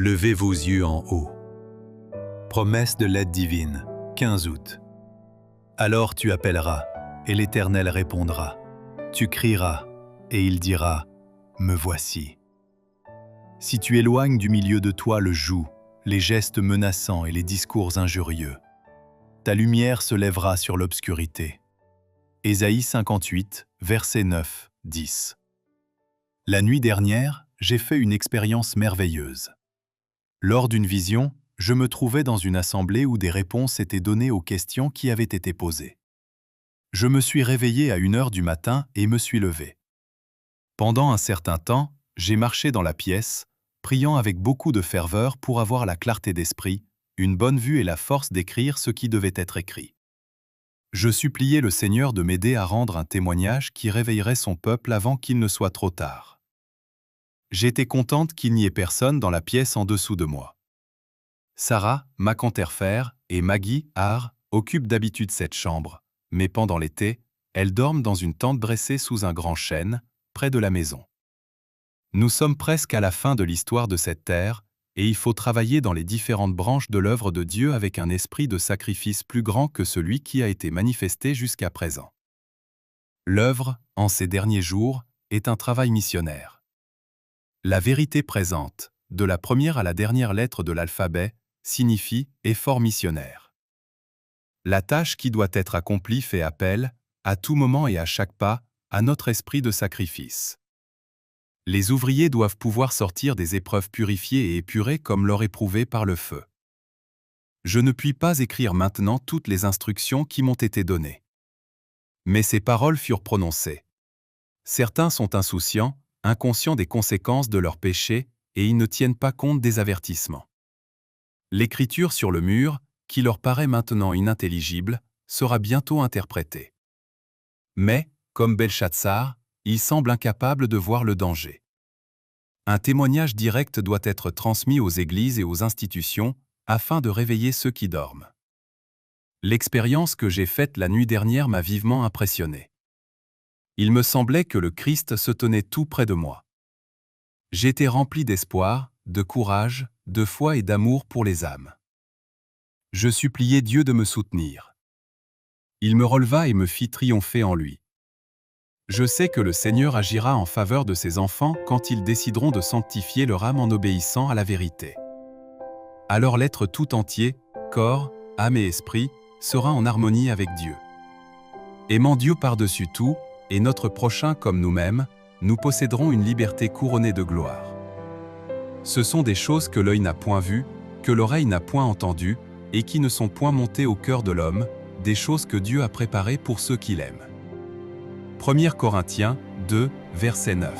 Levez vos yeux en haut. Promesse de l'aide divine, 15 août. Alors tu appelleras, et l'Éternel répondra. Tu crieras, et il dira, « Me voici ». Si tu éloignes du milieu de toi le joug, les gestes menaçants et les discours injurieux, ta lumière se lèvera sur l'obscurité. Ésaïe 58, versets 9, 10. La nuit dernière, j'ai fait une expérience merveilleuse. Lors d'une vision, je me trouvais dans une assemblée où des réponses étaient données aux questions qui avaient été posées. Je me suis réveillé à 1h du matin et me suis levé. Pendant un certain temps, j'ai marché dans la pièce, priant avec beaucoup de ferveur pour avoir la clarté d'esprit, une bonne vue et la force d'écrire ce qui devait être écrit. Je suppliais le Seigneur de m'aider à rendre un témoignage qui réveillerait son peuple avant qu'il ne soit trop tard. J'étais contente qu'il n'y ait personne dans la pièce en dessous de moi. Sarah, ma conterfère, et Maggie, Har, occupent d'habitude cette chambre, mais pendant l'été, elles dorment dans une tente dressée sous un grand chêne, près de la maison. Nous sommes presque à la fin de l'histoire de cette terre, et il faut travailler dans les différentes branches de l'œuvre de Dieu avec un esprit de sacrifice plus grand que celui qui a été manifesté jusqu'à présent. L'œuvre, en ces derniers jours, est un travail missionnaire. La vérité présente, de la première à la dernière lettre de l'alphabet, signifie « effort missionnaire ». La tâche qui doit être accomplie fait appel, à tout moment et à chaque pas, à notre esprit de sacrifice. Les ouvriers doivent pouvoir sortir des épreuves purifiées et épurées comme l'or éprouvé par le feu. Je ne puis pas écrire maintenant toutes les instructions qui m'ont été données. Mais ces paroles furent prononcées. Certains sont insouciants, inconscients des conséquences de leurs péchés, et ils ne tiennent pas compte des avertissements. L'écriture sur le mur, qui leur paraît maintenant inintelligible, sera bientôt interprétée. Mais, comme Belchatsar, ils semblent incapables de voir le danger. Un témoignage direct doit être transmis aux églises et aux institutions afin de réveiller ceux qui dorment. L'expérience que j'ai faite la nuit dernière m'a vivement impressionné. Il me semblait que le Christ se tenait tout près de moi. J'étais rempli d'espoir, de courage, de foi et d'amour pour les âmes. Je suppliais Dieu de me soutenir. Il me releva et me fit triompher en lui. Je sais que le Seigneur agira en faveur de ses enfants quand ils décideront de sanctifier leur âme en obéissant à la vérité. Alors l'être tout entier, corps, âme et esprit, sera en harmonie avec Dieu. Aimant Dieu par-dessus tout, et notre prochain comme nous-mêmes, nous posséderons une liberté couronnée de gloire. Ce sont des choses que l'œil n'a point vues, que l'oreille n'a point entendues, et qui ne sont point montées au cœur de l'homme, des choses que Dieu a préparées pour ceux qui l'aiment. 1 Corinthiens 2, verset 9.